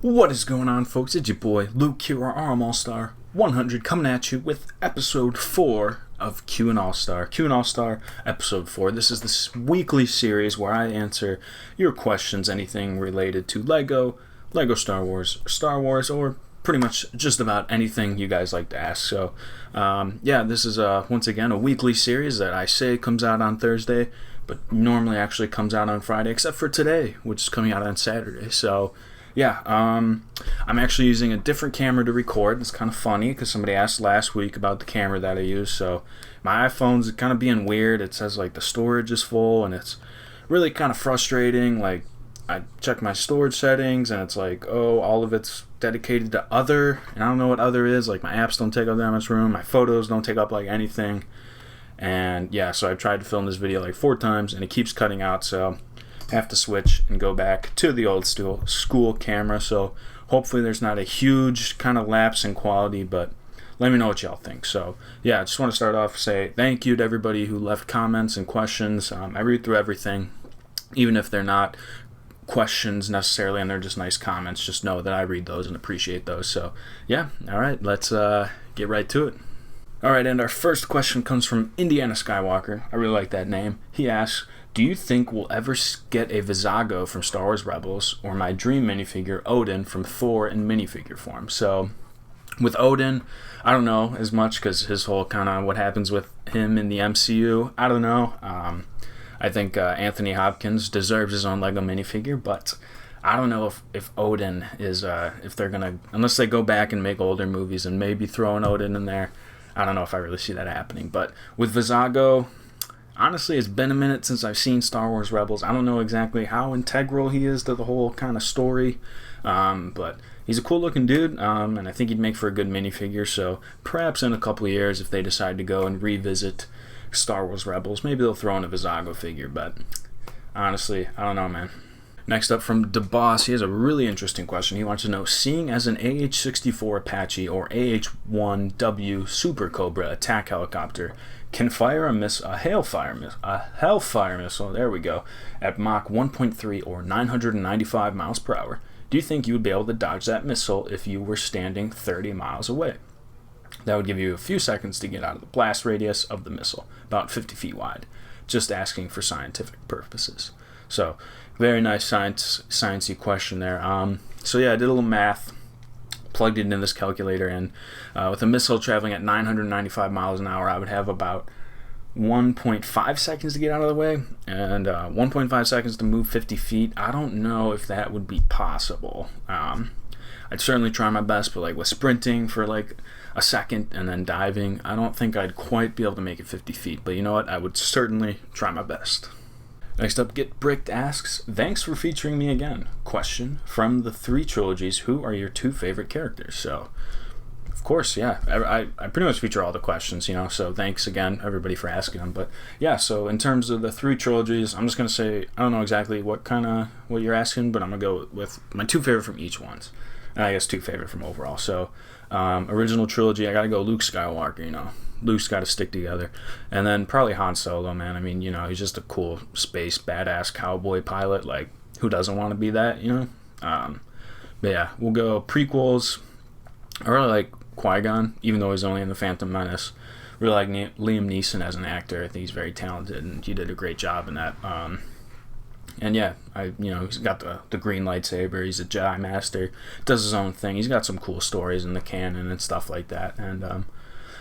What is going on, folks? It's your boy Luke here, Q&Allstar 100, coming at you with episode 4 of Q&Allstar. Q&Allstar episode 4. This is this weekly series where I answer your questions, anything related to Lego Star Wars, or pretty much just about anything you guys like to ask. So, this is once again a weekly series that I say comes out on Thursday, but normally actually comes out on Friday, except for today, which is coming out on Saturday. So, I'm actually using a different camera to record. It's kind of funny because somebody asked last week about the camera that I use. So my iPhone's kind of being weird. It says like the storage is full, and it's really kind of frustrating. Like, I check my storage settings and it's like, oh, all of it's dedicated to other, and I don't know what other is. Like, my apps don't take up that much room, my photos don't take up like anything. And so I tried to film this video like 4 times and it keeps cutting out, so have to switch and go back to the old school camera. So hopefully there's not a huge kind of lapse in quality, but let me know what y'all think. So I just want to start off say thank you to everybody who left comments and questions. I read through everything, even if they're not questions necessarily and they're just nice comments. Just know that I read those and appreciate those. So all right, let's get right to it. All right, and our first question comes from Indiana Skywalker. I really like that name. He asks, do you think we'll ever get a Vizago from Star Wars Rebels, or my dream minifigure Odin from Thor in minifigure form? So with Odin, I don't know as much because his whole kind of what happens with him in the MCU, I don't know. I think Anthony Hopkins deserves his own Lego minifigure, but I don't know if Odin is, if they're going to, unless they go back and make older movies and maybe throw an Odin in there, I don't know if I really see that happening. But with Vizago, honestly, it's been a minute since I've seen Star Wars Rebels. I don't know exactly how integral he is to the whole kind of story, but he's a cool-looking dude, and I think he'd make for a good minifigure. So perhaps in a couple of years, if they decide to go and revisit Star Wars Rebels, maybe they'll throw in a Vizago figure. But honestly, I don't know, man. Next up from DeBoss, he has a really interesting question. He wants to know, seeing as an AH-64 Apache or AH-1W Super Cobra attack helicopter can fire a Hellfire missile, there we go, at Mach 1.3 or 995 miles per hour, do you think you would be able to dodge that missile if you were standing 30 miles away? That would give you a few seconds to get out of the blast radius of the missile, about 50 feet wide. Just asking for scientific purposes. So, very nice sciencey question there. I did a little math, plugged it into this calculator, and with a missile traveling at 995 miles an hour, I would have about 1.5 seconds to get out of the way, and 1.5 seconds to move 50 feet. I don't know if that would be possible. I'd certainly try my best, but like with sprinting for like a second and then diving, I don't think I'd quite be able to make it 50 feet. But you know what? I would certainly try my best. Next up, Get Bricked asks, thanks for featuring me again. Question, from the 3 trilogies, who are your 2 favorite characters? So, of course, I pretty much feature all the questions, so thanks again, everybody, for asking them. But so in terms of the 3 trilogies, I'm just going to say, I don't know exactly what you're asking, but I'm going to go with my 2 favorite from each ones. And I guess 2 favorite from overall. So, original trilogy, I got to go Luke Skywalker, Luke's got to stick together. And then probably Han Solo, man. I mean, he's just a cool space badass cowboy pilot. Like, who doesn't want to be that, we'll go prequels. I really like Qui-Gon, even though he's only in The Phantom Menace. Really like Liam Neeson as an actor. I think he's very talented, and he did a great job in that. He's got the green lightsaber. He's a Jedi Master. Does his own thing. He's got some cool stories in the canon and stuff like that. And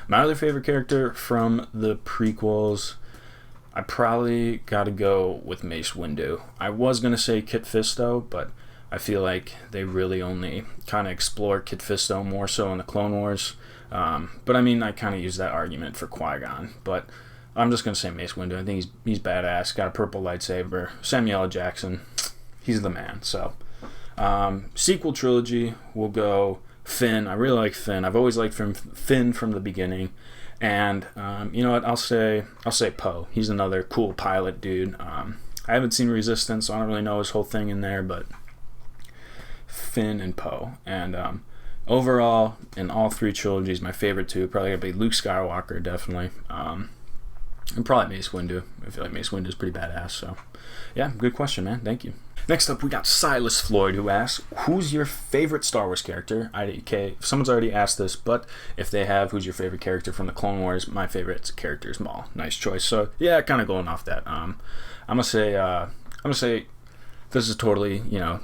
my other favorite character from the prequels, I probably got to go with Mace Windu. I was going to say Kit Fisto, but I feel like they really only kind of explore Kit Fisto more so in the Clone Wars. But I mean, I kind of use that argument for Qui-Gon. But I'm just going to say Mace Windu. I think he's badass. Got a purple lightsaber. Samuel L. Jackson, he's the man. So, sequel trilogy, we'll go Finn. I really like Finn. I've always liked Finn from the beginning. And you know what? I'll say Poe. He's another cool pilot dude. I haven't seen Resistance, so I don't really know his whole thing in there, but Finn and Poe. And overall, in all 3 trilogies, my favorite 2 probably gonna be Luke Skywalker, definitely. And probably Mace Windu. I feel like Mace Windu is pretty badass. So, good question, man. Thank you. Next up, we got Silas Floyd, who asks, who's your favorite Star Wars character? Okay, someone's already asked this, but if they have, who's your favorite character from the Clone Wars? My favorite character is Maul. Nice choice. So yeah, kind of going off that. I'm gonna say this is totally,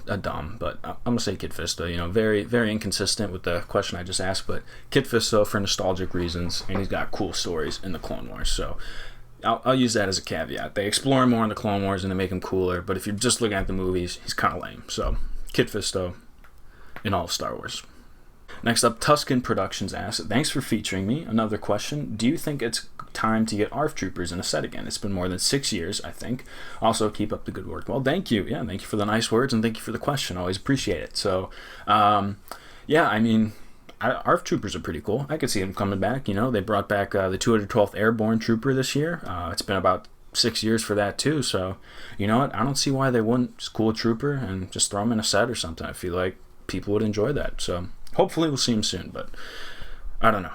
a dumb, but I'm gonna say Kit Fisto. Very, very inconsistent with the question I just asked, but Kit Fisto for nostalgic reasons, and he's got cool stories in the Clone Wars. So I'll use that as a caveat. They explore him more in the Clone Wars and they make him cooler, but if you're just looking at the movies, he's kind of lame. So, Kit Fisto in all of Star Wars. Next up, Tuscan Productions asks, thanks for featuring me. Another question, do you think it's time to get ARF Troopers in a set again? It's been more than 6 years, I think. Also, keep up the good work. Well, thank you. Yeah, thank you for the nice words and thank you for the question. Always appreciate it. So, ARF Troopers are pretty cool. I could see them coming back. They brought back the 212th Airborne Trooper this year. It's been about 6 years for that too. So, you know what? I don't see why they wouldn't just cool a trooper and just throw them in a set or something. I feel like people would enjoy that. So, hopefully we'll see them soon, but I don't know.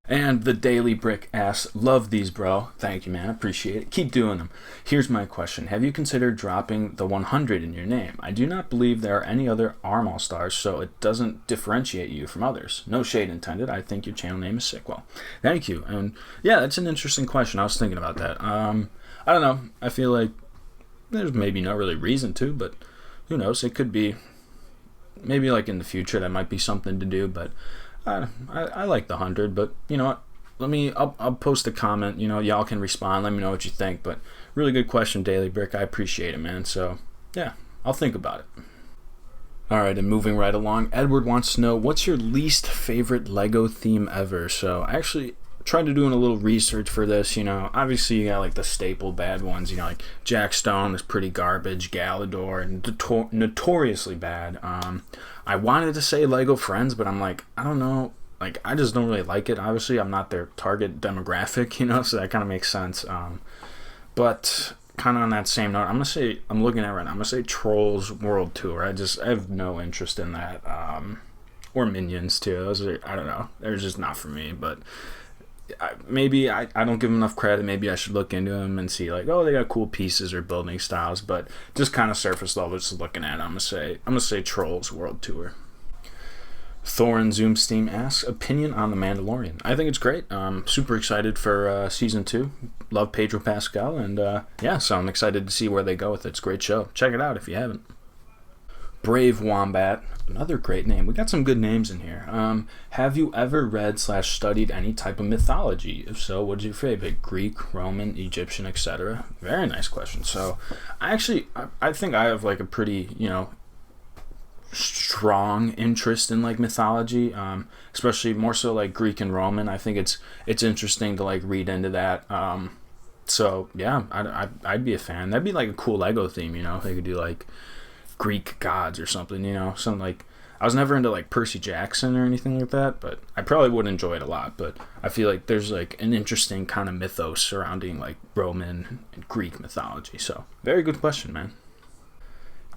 And the Daily Brick asks, love these, bro. Thank you, man. Appreciate it. Keep doing them. Here's my question. Have you considered dropping the 100 in your name? I do not believe there are any other All-Stars, so it doesn't differentiate you from others. No shade intended. I think your channel name is sick. Well, thank you. And yeah, that's an interesting question. I was thinking about that. I don't know. I feel like there's maybe no really reason to, but who knows? It could be maybe like in the future that might be something to do, but I like the 100, but you know what? I'll post a comment. Y'all can respond. Let me know what you think. But really good question, Daily Brick. I appreciate it, man. So yeah, I'll think about it. All right, and moving right along, Edward wants to know, what's your least favorite Lego theme ever? So I actually tried to doing a little research for this. Obviously you got like the staple bad ones. Like Jack Stone is pretty garbage. Galador and notoriously bad. I wanted to say Lego Friends, but I'm like, I don't know. Like, I just don't really like it. Obviously, I'm not their target demographic, so that kind of makes sense. But kind of on that same note, I'm looking at it right now. I'm gonna say Trolls World Tour. I have no interest in that. Or Minions too. Those are, I don't know. They're just not for me. But maybe I don't give them enough credit. Maybe I should look into them and see like, oh, they got cool pieces or building styles. But just kind of surface level, just looking at it, I'm gonna say Trolls World Tour. Thorin Zoomsteam asks, opinion on The Mandalorian. I think it's great. Super excited for season 2. Love Pedro Pascal, and so I'm excited to see where they go with it. It's a great show. Check it out if you haven't. Brave Wombat, another great name. We got some good names in here. Have you ever read/studied any type of mythology? If so, what's your favorite? Greek, Roman, Egyptian, etc.? Very nice question. So, I think I have like a pretty, strong interest in like mythology, especially more so like Greek and Roman. I think it's interesting to like read into that. So yeah, I'd be a fan. That'd be like a cool Lego theme, if they could do like Greek gods or something, something like. I was never into like Percy Jackson or anything like that, but I probably would enjoy it a lot. But I feel like there's like an interesting kind of mythos surrounding like Roman and Greek mythology. So very good question, man.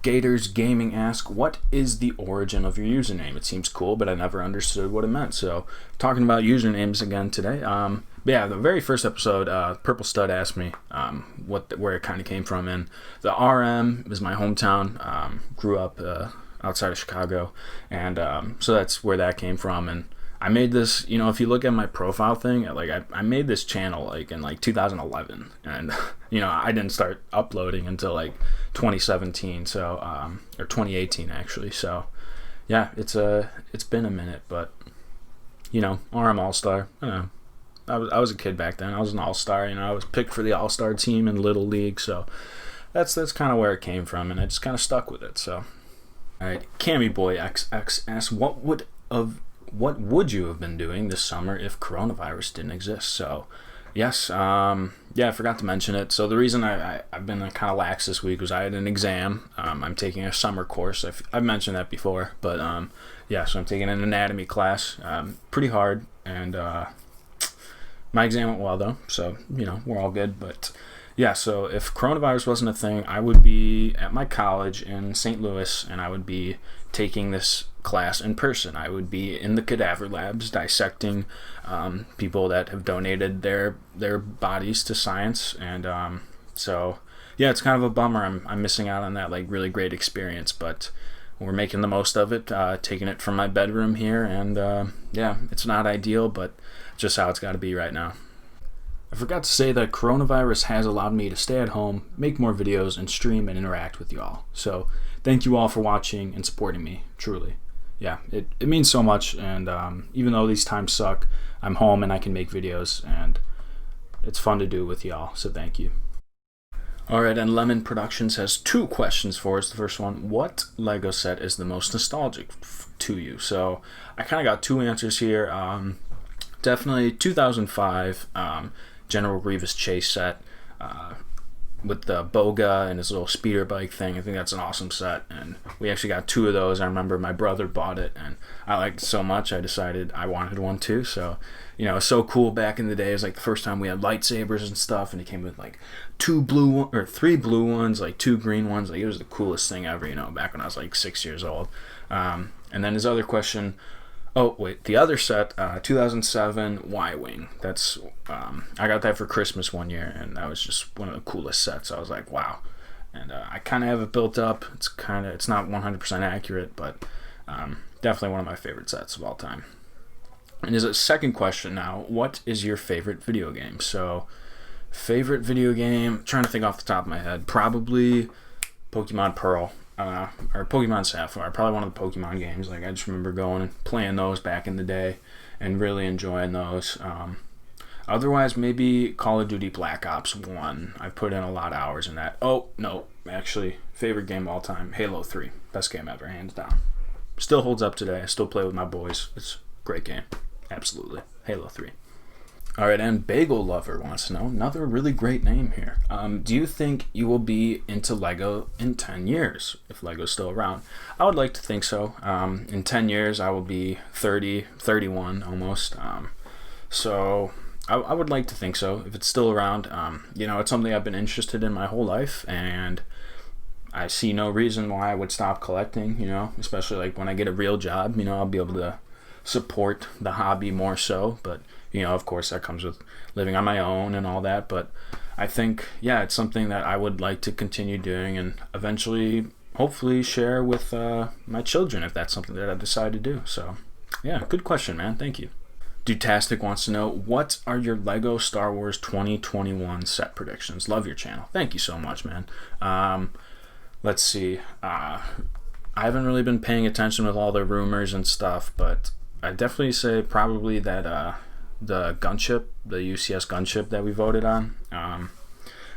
Gators Gaming asks, what is the origin of your username? It seems cool, but I never understood what it meant. So, talking about usernames again today. The very first episode, Purple Stud asked me where it kind of came from. And the RM is my hometown. Grew up outside of Chicago. And so that's where that came from. And I made this, if you look at my profile thing, like I made this channel like in like 2011, and I didn't start uploading until like 2017, so or 2018 actually. So yeah, it's been a minute, but RM All-Star. I don't know. I was a kid back then. I was an All-Star. I was picked for the All-Star team in Little League, so that's kind of where it came from, and I just kind of stuck with it. So all right, Cammy Boy XX asks, what would you have been doing this summer if coronavirus didn't exist? So, yes, I forgot to mention it. So the reason I've been kind of lax this week was I had an exam. I'm taking a summer course. I've mentioned that before, but so I'm taking an anatomy class. Pretty hard, and my exam went well though. So we're all good. But yeah, so if coronavirus wasn't a thing, I would be at my college in St. Louis, and I would be taking this class in person. I would be in the cadaver labs dissecting people that have donated their bodies to science, and so yeah, it's kind of a bummer. I'm missing out on that like really great experience, but we're making the most of it, taking it from my bedroom here, and yeah, it's not ideal, but just how it's got to be right now. I forgot to say that coronavirus has allowed me to stay at home, make more videos, and stream and interact with y'all. So thank you all for watching and supporting me, truly. Yeah, it means so much, and even though these times suck, I'm home and I can make videos, and it's fun to do with y'all, so thank you. Alright, and Lemon Productions has 2 questions for us. The first one, what LEGO set is the most nostalgic to you? So I kind of got 2 answers here. Definitely 2005 General Grievous Chase set with the Boga and his little speeder bike thing. I think that's an awesome set, and we actually got 2 of those. I remember my brother bought it, and I liked it so much I decided I wanted one too. So, you know, it was so cool back in the day. It was like the first time we had lightsabers and stuff, and it came with like 3 blue ones, like 2 green ones. Like, it was the coolest thing ever, you know, back when I was like 6 years old. And then his other question, oh wait, the other set, 2007 Y-Wing. That's I got that for Christmas one year, and that was just one of the coolest sets. I was like, wow. And I kind of have it built up. It's not 100% accurate, but definitely one of my favorite sets of all time. And as a second question now, what is your favorite video game? So, favorite video game, I'm trying to think off the top of my head, probably Pokemon Pearl. Or Pokemon Sapphire, probably one of the Pokemon games. Like, I just remember going and playing those back in the day and really enjoying those. Otherwise, maybe Call of Duty Black Ops 1. I put in a lot of hours in that. Oh, no, actually, favorite game of all time, Halo 3. Best game ever, hands down. Still holds up today. I still play with my boys. It's a great game. Absolutely. Halo 3. Alright, and Bagel Lover wants to know, another really great name here. Do you think you will be into LEGO in 10 years, if LEGO's still around? I would like to think so. In 10 years, I will be 30, 31 almost. So I would like to think so, if it's still around. You know, it's something I've been interested in my whole life, and I see no reason why I would stop collecting, you know, especially like when I get a real job, you know, I'll be able to support the hobby more so, but you know, of course, that comes with living on my own and all that. But I think, yeah, it's something that I would like to continue doing and eventually, hopefully, share with my children if that's something that I decide to do. So, yeah, good question, man. Thank you. Dutastic wants to know, what are your LEGO Star Wars 2021 set predictions? Love your channel. Thank you so much, man. Let's see. I haven't really been paying attention with all the rumors and stuff, but I definitely say probably that the gunship, the UCS gunship that we voted on.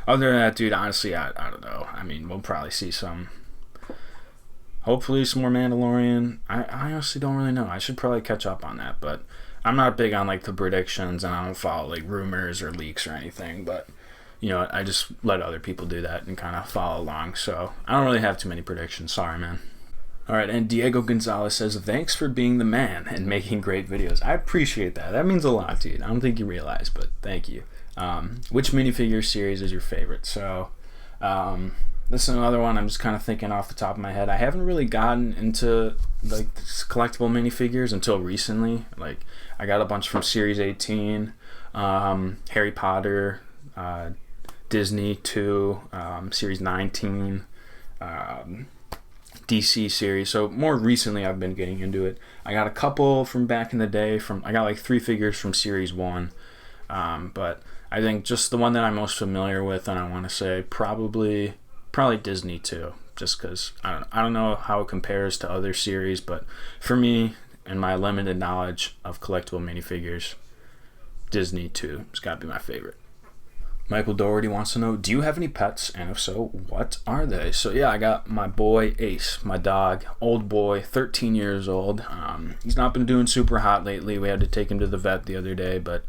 Other than that, dude, honestly, I don't know. I mean, we'll probably see hopefully some more Mandalorian. I honestly don't really know. I should probably catch up on that, but I'm not big on like the predictions, and I don't follow like rumors or leaks or anything, but you know, I just let other people do that and kind of follow along. So I don't really have too many predictions. Sorry, man. Alright, and Diego Gonzalez says, thanks for being the man and making great videos. I appreciate that. That means a lot, dude. I don't think you realize, but thank you. Which minifigure series is your favorite? So, this is another one I'm just kind of thinking off the top of my head. I haven't really gotten into like collectible minifigures until recently. Like, I got a bunch from Series 18, Harry Potter, Disney 2, Series 19, DC series. So more recently I've been getting into it. I got a couple from back in the day. I got like 3 figures from Series 1, but I think just the one that I'm most familiar with, and I want to say probably Disney 2, just because I don't know how it compares to other series, but for me and my limited knowledge of collectible minifigures, Disney 2 has got to be my favorite. Michael Doherty wants to know, do you have any pets? And if so, what are they? So yeah, I got my boy Ace, my dog, old boy, 13 years old. He's not been doing super hot lately. We had to take him to the vet the other day, but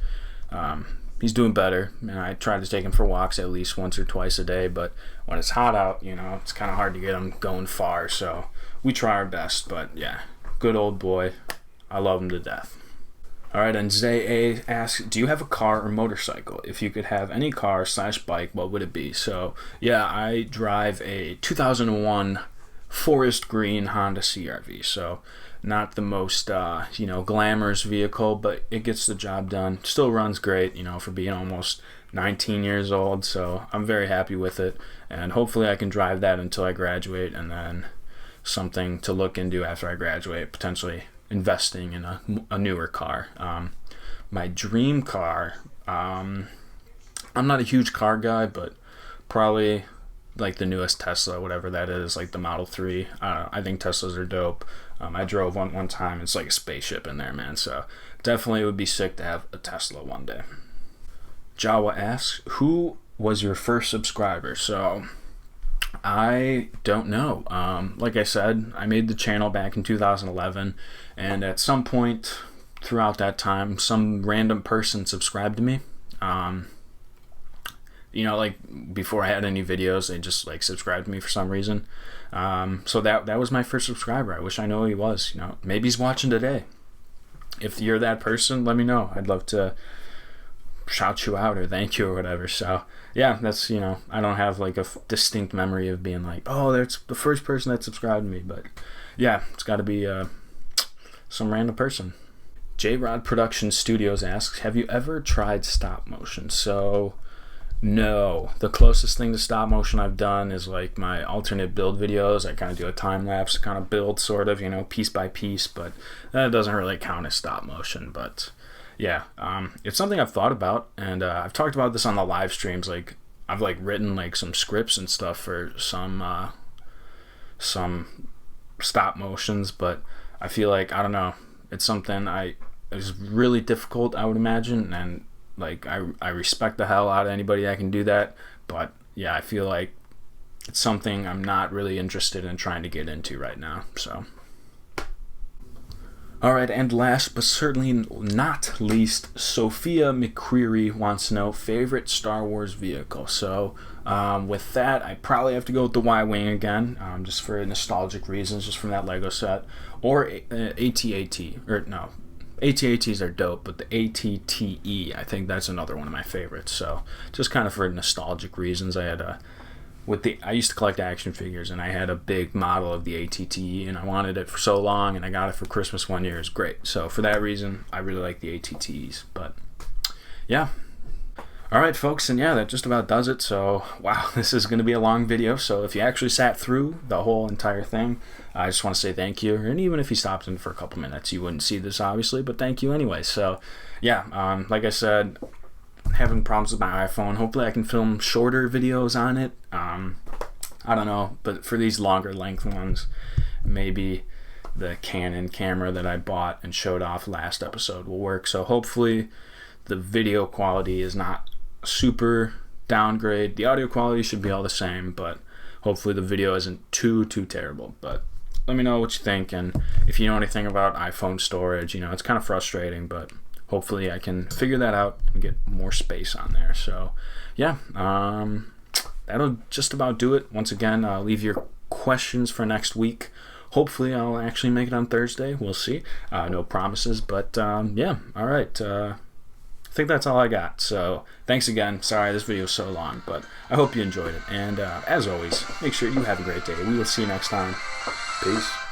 he's doing better. And I try to take him for walks at least once or twice a day, but when it's hot out, you know, it's kind of hard to get him going far. So we try our best, but yeah, good old boy. I love him to death. Alright, and Zay A asks, do you have a car or motorcycle? If you could have any car / bike, what would it be? So, yeah, I drive a 2001 forest green Honda CR-V. So, not the most, glamorous vehicle, but it gets the job done. Still runs great, you know, for being almost 19 years old, so I'm very happy with it, and hopefully I can drive that until I graduate, and then something to look into after I graduate, potentially investing in a newer car. My dream car, I'm not a huge car guy, but probably like the newest Tesla, whatever that is, like the Model 3. I think Teslas are dope. I drove one time. It's like a spaceship in there, man. So definitely it would be sick to have a Tesla one day. Jawa asks, who was your first subscriber? So I don't know. Like I said, I made the channel back in 2011, and at some point throughout that time, some random person subscribed to me. Like before I had any videos, they just like subscribed to me for some reason. So that was my first subscriber. I wish I knew who he was. Maybe he's watching today. If you're that person, let me know. I'd love to shout you out or thank you or whatever. So yeah, that's, I don't have like a distinct memory of being like, oh, that's the first person that subscribed to me, but yeah, it's got to be some random person. J-Rod Production Studios asks, have you ever tried stop motion? So no, the closest thing to stop motion I've done is like my alternate build videos. I kind of do a time lapse kind of build, sort of, piece by piece, but that doesn't really count as stop motion. But yeah, it's something I've thought about, and I've talked about this on the live streams. Like I've like written like some scripts and stuff for some stop motions, but I feel like, I don't know, it's something it's really difficult, I would imagine, and like I respect the hell out of anybody that can do that, but yeah, I feel like it's something I'm not really interested in trying to get into right now. So alright, and last but certainly not least, Sophia McCreary wants to know favorite Star Wars vehicle. So with that, I probably have to go with the Y-Wing again, just for nostalgic reasons, just from that Lego set, or AT-AT, or no, AT-ATs are dope, but the AT-TE, I think that's another one of my favorites. So just kind of for nostalgic reasons, I used to collect action figures, and I had a big model of the AT-TE, and I wanted it for so long, and I got it for Christmas one year. It's great. So for that reason, I really like the AT-TEs. But yeah. All right, folks, and yeah, that just about does it. So wow, this is going to be a long video. So if you actually sat through the whole entire thing, I just want to say thank you. And even if you stopped in for a couple minutes, you wouldn't see this, obviously, but thank you anyway. So yeah, like I said, having problems with my iPhone. Hopefully I can film shorter videos on it. I don't know, but for these longer length ones, maybe the Canon camera that I bought and showed off last episode will work. So hopefully the video quality is not super downgrade. The audio quality should be all the same, but hopefully the video isn't too terrible. But let me know what you think, and if you know anything about iPhone storage, it's kind of frustrating, but hopefully I can figure that out and get more space on there. So yeah, that'll just about do it. Once again, leave your questions for next week. Hopefully I'll actually make it on Thursday. We'll see. No promises, but yeah, all right. I think that's all I got. So thanks again. Sorry this video is so long, but I hope you enjoyed it. And as always, make sure you have a great day. We will see you next time. Peace.